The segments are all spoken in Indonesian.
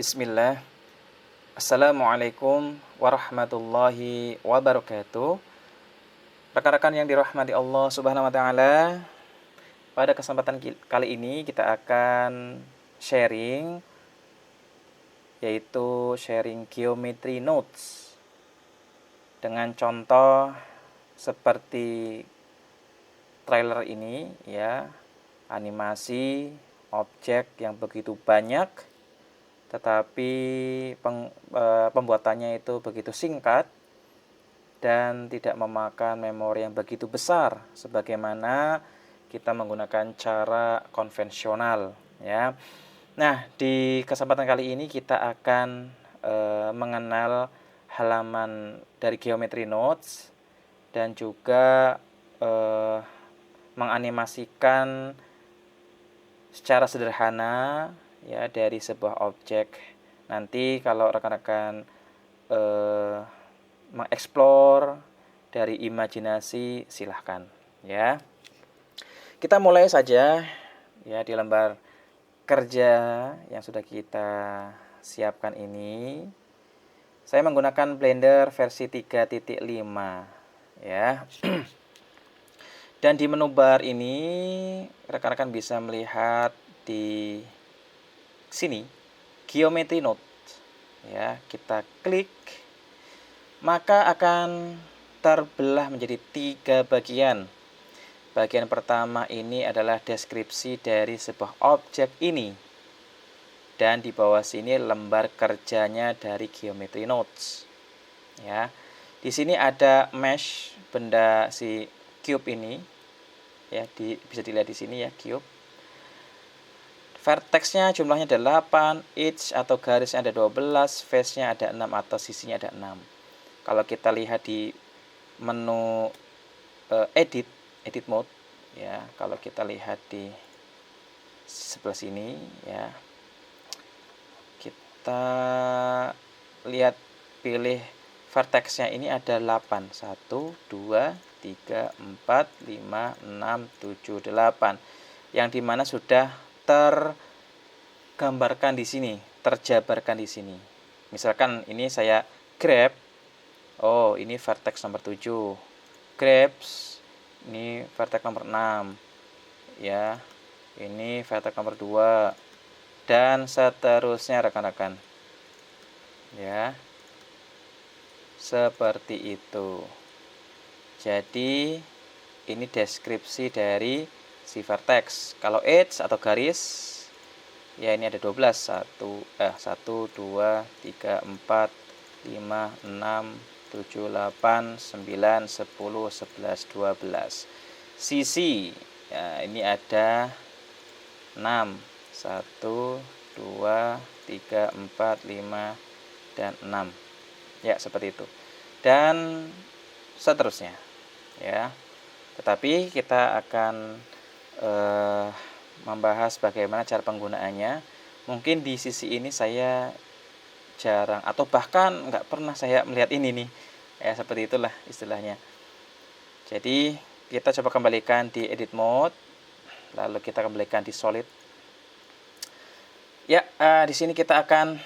Bismillah. Assalamualaikum warahmatullahi wabarakatuh. Rekan-rekan yang dirahmati Allah Subhanahu wa taala, pada kesempatan kali ini kita akan sharing, yaitu sharing geometry notes dengan contoh seperti trailer ini ya, animasi objek yang begitu banyak tetapi pembuatannya itu begitu singkat dan tidak memakan memori yang begitu besar sebagaimana kita menggunakan cara konvensional ya. Nah, di kesempatan kali ini kita akan mengenal halaman dari Geometry Notes dan juga menganimasikan secara sederhana ya dari sebuah objek. Nanti kalau rekan-rekan mengeksplor dari imajinasi, silahkan ya. Kita mulai saja ya di lembar kerja yang sudah kita siapkan ini. Saya menggunakan Blender versi 3.5 ya. Dan di menu bar ini rekan-rekan bisa melihat di sini Geometry Note ya. Kita klik, maka akan terbelah menjadi 3 bagian. Bagian pertama ini adalah deskripsi dari sebuah objek ini, dan di bawah sini lembar kerjanya dari Geometry Notes ya. Di sini ada mesh benda si cube ini ya, bisa dilihat di sini ya, cube. Vertexnya jumlahnya ada 8, edge atau garisnya ada 12, face-nya ada 6 atau sisinya ada 6. Kalau kita lihat di menu edit mode ya, kalau kita lihat di sebelah sini ya, kita lihat pilih vertexnya ini ada 8, 1, 2, 3, 4, 5, 6, 7, 8, yang dimana sudah tergambarkan di sini, terjabarkan di sini. Misalkan ini saya grab, oh ini vertex nomor 7, grabs ini vertex nomor 6 ya, ini vertex nomor 2 dan seterusnya rekan-rekan ya, seperti itu. Jadi ini deskripsi dari si vertex. Kalau edge atau garis ya, ini ada 12, 1, 2, 3, 4, 5, 6, 7, 8, 9, 10, 11, 12. Sisi ya, ini ada 6, 1, 2, 3, 4, 5 dan 6 ya, seperti itu, dan seterusnya ya. Tetapi kita akan membahas bagaimana cara penggunaannya. Mungkin di sisi ini saya jarang atau bahkan nggak pernah saya melihat ini nih ya, seperti itulah istilahnya. Jadi kita coba kembalikan di edit mode, lalu kita kembalikan di solid ya. Di sini kita akan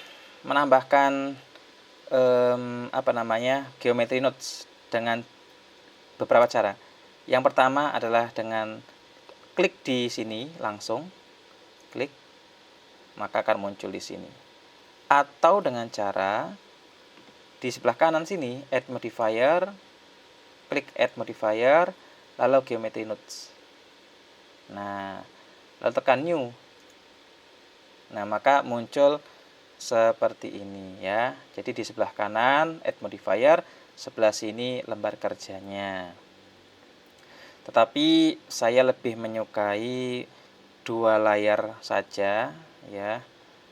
menambahkan geometry nodes dengan beberapa cara. Yang pertama adalah dengan klik di sini, langsung klik, maka akan muncul di sini. Atau dengan cara di sebelah kanan sini, add modifier, klik add modifier, lalu geometry nodes. Nah, lalu tekan new. Nah, maka muncul seperti ini ya. Jadi di sebelah kanan add modifier, sebelah sini lembar kerjanya. Tetapi saya lebih menyukai 2 layar saja ya.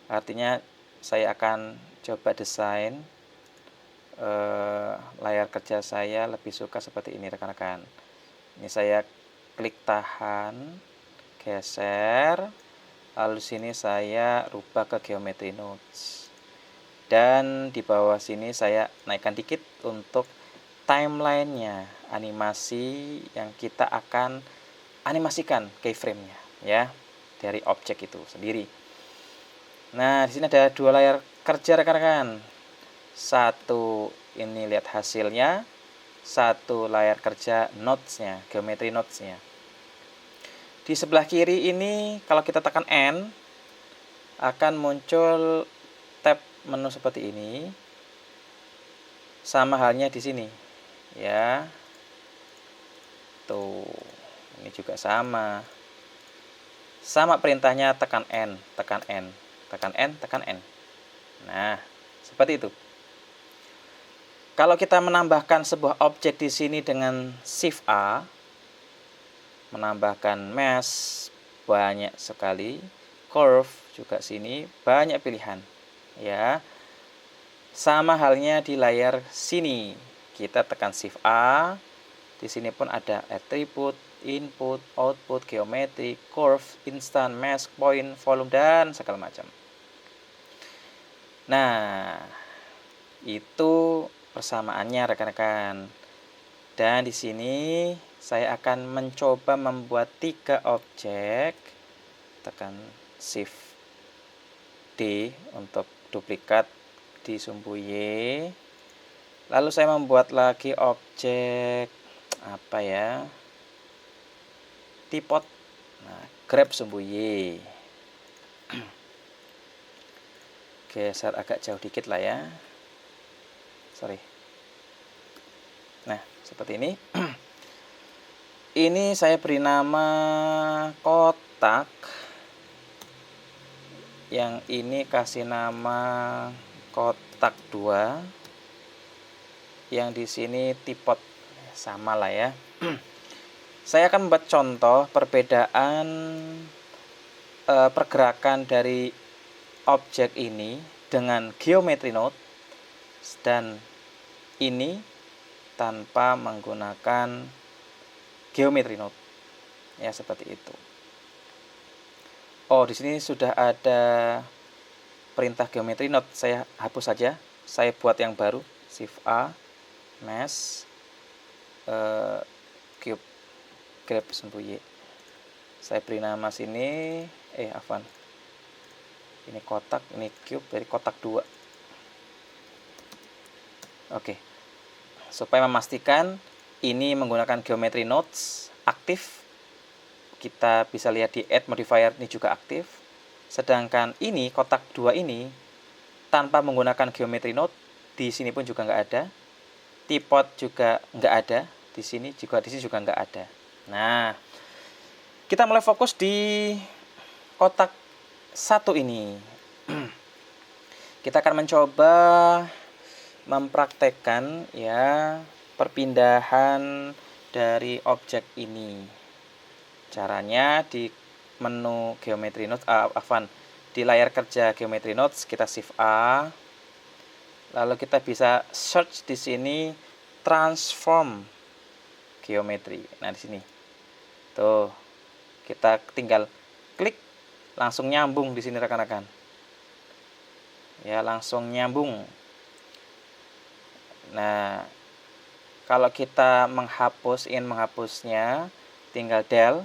Artinya saya akan coba desain layar kerja saya lebih suka seperti ini rekan-rekan. Ini saya klik tahan, geser, lalu sini saya rubah ke geometry nodes. Dan di bawah sini saya naikkan dikit untuk timeline-nya, animasi yang kita akan animasikan keyframe-nya ya, dari objek itu sendiri. Nah, di sini ada 2 layar kerja rekan-rekan. Satu ini lihat hasilnya, satu layar kerja notes-nya, geometri notes-nya. Di sebelah kiri ini kalau kita tekan N akan muncul tab menu seperti ini. Sama halnya di sini. Ya. Tuh. Ini juga sama. Sama perintahnya, tekan N, tekan N, tekan N, tekan N. Nah, seperti itu. Kalau kita menambahkan sebuah objek di sini dengan Shift A, menambahkan mesh banyak sekali, curve juga sini banyak pilihan. Ya. Sama halnya di layar sini. Kita tekan Shift A. Di sini pun ada attribute, input, output, geometri, curve, instant, mesh, point, volume, dan segala macam. Nah, itu persamaannya rekan-rekan. Dan di sini saya akan mencoba membuat 3 objek. Tekan Shift D untuk duplikat di sumbu Y. Lalu saya membuat lagi objek apa ya? Tripod. Nah, grab sumbu Y. Geser agak jauh dikit lah ya. Sorry. Nah, seperti ini. Ini saya beri nama kotak. Yang ini kasih nama kotak 2. Yang di sini tripod. Sama lah ya. Saya akan membuat contoh perbedaan pergerakan dari objek ini dengan geometri node dan ini tanpa menggunakan geometri node. Ya, seperti itu. Oh, di sini sudah ada perintah geometri node. Saya hapus saja. Saya buat yang baru. Shift A, mesh, cube, grab sumbu Y. Saya beri nama sini afwan. Ini kotak, ini cube, dari kotak 2. Oke. Supaya memastikan ini menggunakan geometri nodes aktif, kita bisa lihat di add modifier ini juga aktif. Sedangkan ini kotak 2 ini tanpa menggunakan geometri node, di sini pun juga nggak ada. Tripod juga nggak ada. Di sini juga nggak ada. Nah, kita mulai fokus di kotak 1 ini. Kita akan mencoba mempraktekkan ya perpindahan dari objek ini. Caranya di menu geometri nodes, di layar kerja geometri nodes kita Shift A. Lalu kita bisa search di sini transform geometri. Nah, di sini. Tuh. Kita tinggal klik, langsung nyambung di sini rekan-rekan. Ya, langsung nyambung. Nah, kalau kita ingin menghapusnya, tinggal del,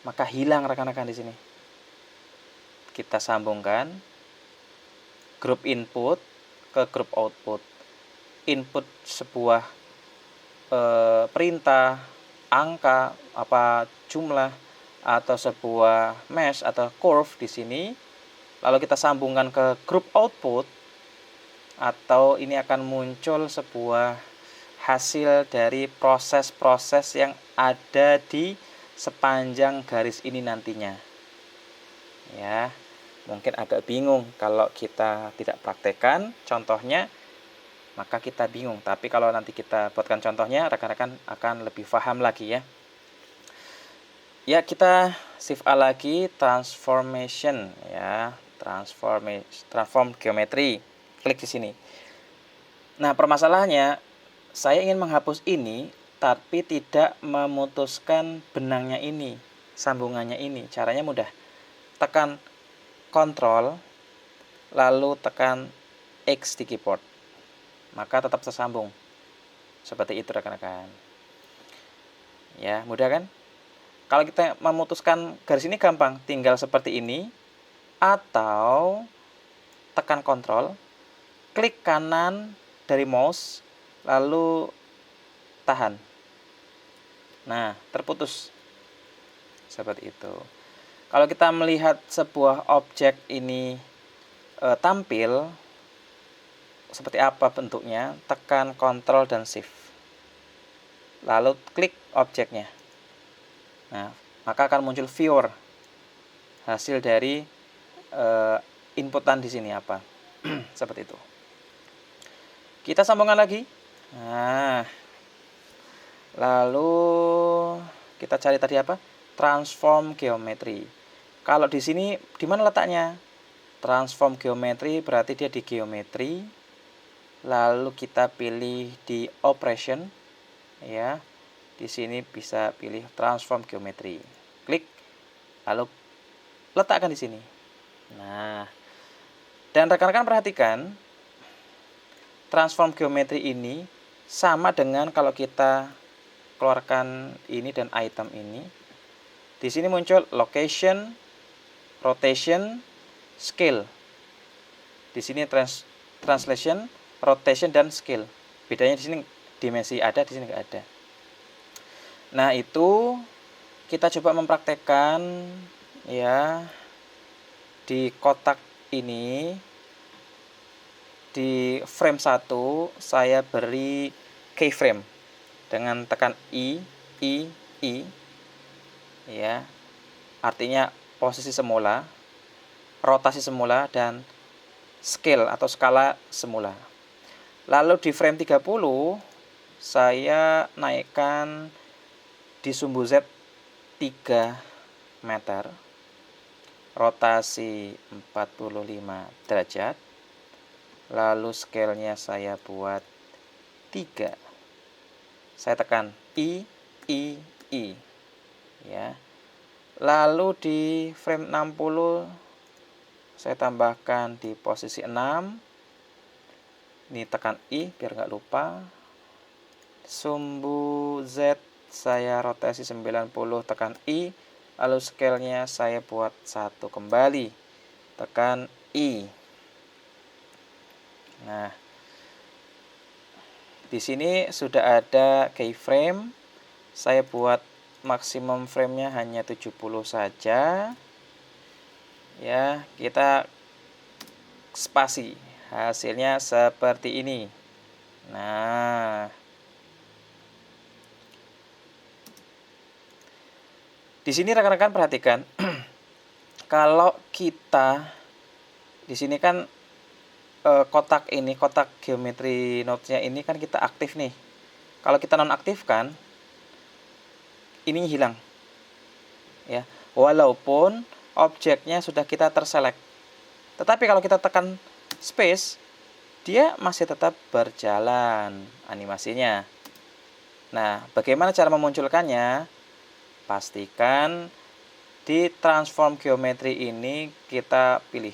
maka hilang rekan-rekan di sini. Kita sambungkan grup input ke grup output. Input sebuah perintah, angka, jumlah, atau sebuah mesh atau curve di sini, lalu kita sambungkan ke grup output, atau ini akan muncul sebuah hasil dari proses-proses yang ada di sepanjang garis ini nantinya. Ya, mungkin agak bingung kalau kita tidak praktekkan contohnya, maka kita bingung. Tapi kalau nanti kita buatkan contohnya, rekan-rekan akan lebih paham lagi ya. Ya, kita Shift A lagi, transformation ya, transform geometri. Klik di sini. Nah, permasalahannya saya ingin menghapus ini tapi tidak memutuskan benangnya ini, sambungannya ini. Caranya mudah. Tekan Ctrl lalu tekan X di keyboard. Maka tetap tersambung. Seperti itu rekan-rekan. Ya, mudah kan? Kalau kita memutuskan garis ini gampang, tinggal seperti ini, atau tekan Ctrl, klik kanan dari mouse, lalu tahan. Nah, terputus. Seperti itu. Kalau kita melihat sebuah objek ini tampil, seperti apa bentuknya, tekan Ctrl dan Shift. Lalu klik objeknya. Nah, maka akan muncul viewer. Hasil dari inputan di sini apa. Seperti itu. Kita sambungkan lagi. Nah, lalu kita cari tadi apa? Transform geometry. Kalau di sini di mana letaknya? Transform geometry berarti dia di geometry. Lalu kita pilih di operation, ya. Di sini bisa pilih transform geometry. Klik, lalu letakkan di sini. Nah, dan rekan-rekan perhatikan, transform geometry ini sama dengan kalau kita keluarkan ini dan item ini. Di sini muncul location, rotation, scale. Di sini translation, rotation, dan scale. Bedanya di sini dimensi ada, di sini nggak ada. Nah, itu kita coba mempraktekkan ya di kotak ini. Di frame 1 saya beri keyframe dengan tekan I ya. Artinya posisi semula, rotasi semula, dan scale atau skala semula. Lalu di frame 30 saya naikkan di sumbu Z 3 meter, rotasi 45 derajat. Lalu scale-nya saya buat 3. Saya tekan I ya. Lalu di frame 60 saya tambahkan di posisi 6. Ini tekan I biar nggak lupa. Sumbu Z saya rotasi 90, tekan I. Lalu scale-nya saya buat 1 kembali. Tekan I. Nah, di sini sudah ada keyframe. Saya buat maksimum frame-nya hanya 70 saja. Ya, kita spasi. Hasilnya seperti ini. Nah, di sini rekan-rekan perhatikan, kalau kita di sini kan kotak geometri nodes-nya ini kan kita aktif nih. Kalau kita nonaktifkan, ini hilang. Ya, walaupun objeknya sudah kita terselect. Tetapi kalau kita tekan space, dia masih tetap berjalan animasinya. Nah, bagaimana cara memunculkannya? Pastikan di transform geometry ini kita pilih.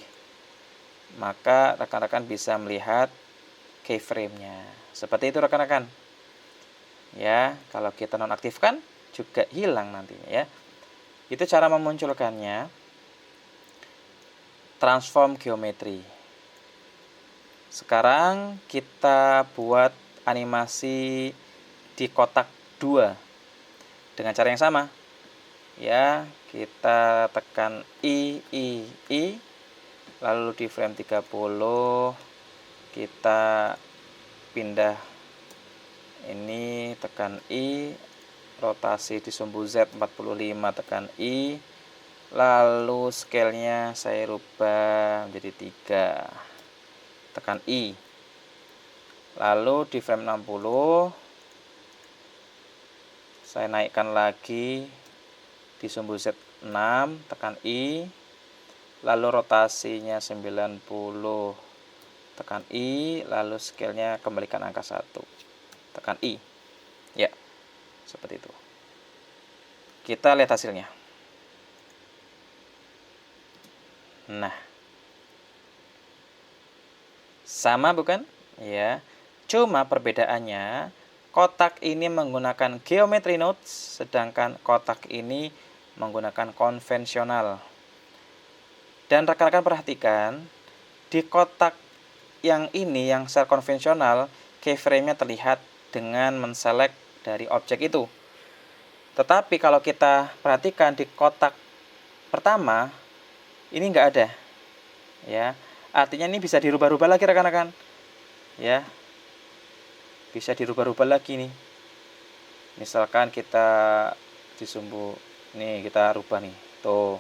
Maka rekan-rekan bisa melihat keyframe-nya. Seperti itu rekan-rekan. Ya, kalau kita nonaktifkan juga hilang nantinya ya. Itu cara memunculkannya. Transform geometry. Sekarang kita buat animasi di kotak 2 dengan cara yang sama. Ya, kita tekan I. Lalu di frame 30 kita pindah ini, tekan I, rotasi di sumbu Z 45, tekan I, lalu scale-nya saya rubah menjadi 3, tekan I. Lalu di frame 60 saya naikkan lagi di sumbu Z 6, tekan I. Lalu rotasinya 90, tekan I, lalu scale-nya kembalikan angka 1, tekan I. Ya, seperti itu. Kita lihat hasilnya. Nah, sama bukan? Ya, cuma perbedaannya kotak ini menggunakan geometry nodes, sedangkan kotak ini menggunakan konvensional. Dan rekan-rekan perhatikan, di kotak yang ini, yang secara konvensional, keyframe-nya terlihat dengan menselect dari objek itu. Tetapi kalau kita perhatikan di kotak pertama, ini nggak ada. Ya, artinya ini bisa dirubah-rubah lagi rekan-rekan. Ya, bisa dirubah-rubah lagi nih. Misalkan kita disumbu, nih kita rubah nih, tuh,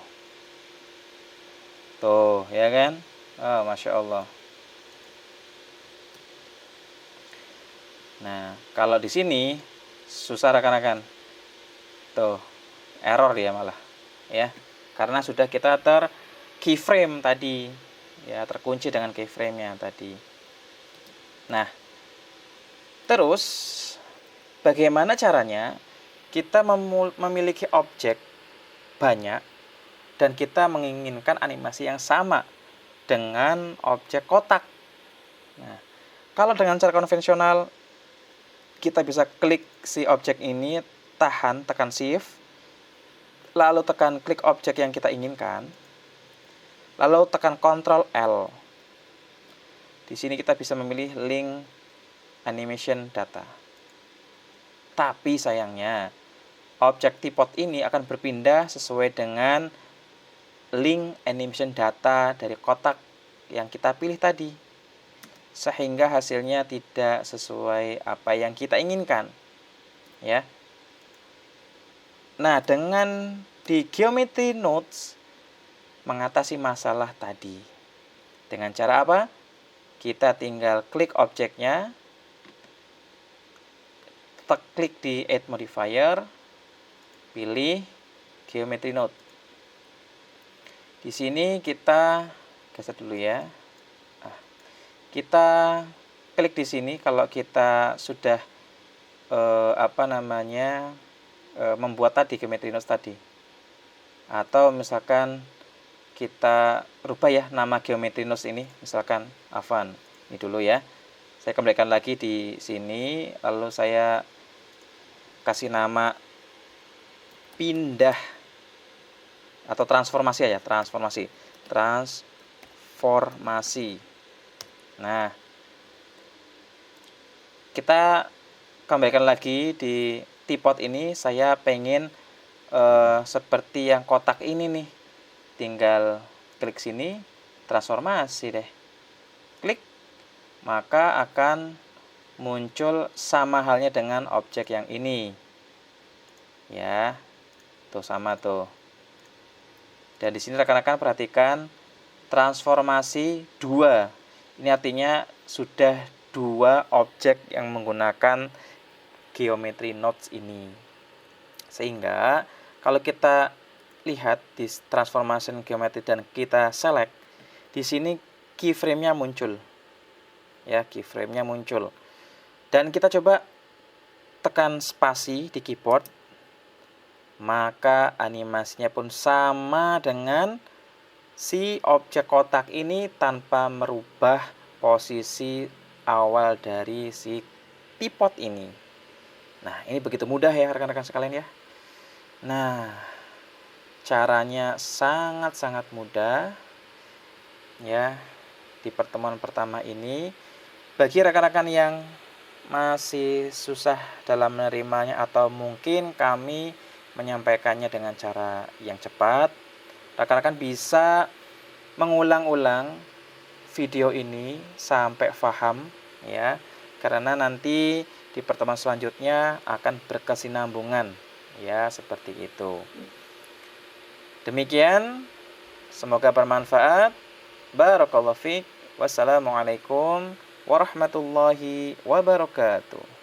ya kan? Oh, Masya Allah. Nah, kalau di sini susah rekan-rekan. Tuh, error dia malah. Ya, karena sudah kita keyframe tadi. Ya, terkunci dengan keyframe-nya tadi. Nah, terus bagaimana caranya kita memiliki objek banyak dan kita menginginkan animasi yang sama dengan objek kotak. Nah, kalau dengan cara konvensional, kita bisa klik si objek ini, tekan shift, lalu tekan klik objek yang kita inginkan, lalu tekan Ctrl L. Di sini kita bisa memilih link animation data. Tapi sayangnya, objek teapot ini akan berpindah sesuai dengan link animation data dari kotak yang kita pilih tadi, sehingga hasilnya tidak sesuai apa yang kita inginkan. Ya. Nah, dengan di Geometry Nodes mengatasi masalah tadi. Dengan cara apa? Kita tinggal klik objeknya, klik di Add Modifier, pilih Geometry Node. Di sini kita geser dulu ya. Kita klik di sini kalau kita sudah membuat tadi Geometry Nodes tadi. Atau misalkan kita rubah ya nama Geometry Nodes ini, misalkan Avan. Ini dulu ya. Saya kembalikan lagi di sini, lalu saya kasih nama pindah atau transformasi ya, transformasi. Nah, kita kembalikan lagi di teapot ini, saya pengen seperti yang kotak ini nih. Tinggal klik sini, transformasi deh. Klik, maka akan muncul sama halnya dengan objek yang ini. Ya, tuh sama tuh. Dan di sini rekan-rekan perhatikan transformasi 2. Ini artinya sudah 2 objek yang menggunakan Geometry Nodes ini. Sehingga kalau kita lihat di transformation geometry dan kita select, di sini keyframe-nya muncul. Ya, keyframe-nya muncul. Dan kita coba tekan spasi di keyboard, maka animasinya pun sama dengan si objek kotak ini tanpa merubah posisi awal dari si teapot ini. Nah, ini begitu mudah ya rekan-rekan sekalian ya. Nah, caranya sangat-sangat mudah ya di pertemuan pertama ini. Bagi rekan-rekan yang masih susah dalam menerimanya atau mungkin kami menyampaikannya dengan cara yang cepat, rekan-rekan bisa mengulang-ulang video ini sampai paham ya, karena nanti di pertemuan selanjutnya akan berkesinambungan ya, seperti itu. Demikian, semoga bermanfaat. Barakallahu fiik. Wassalamualaikum warahmatullahi wabarakatuh.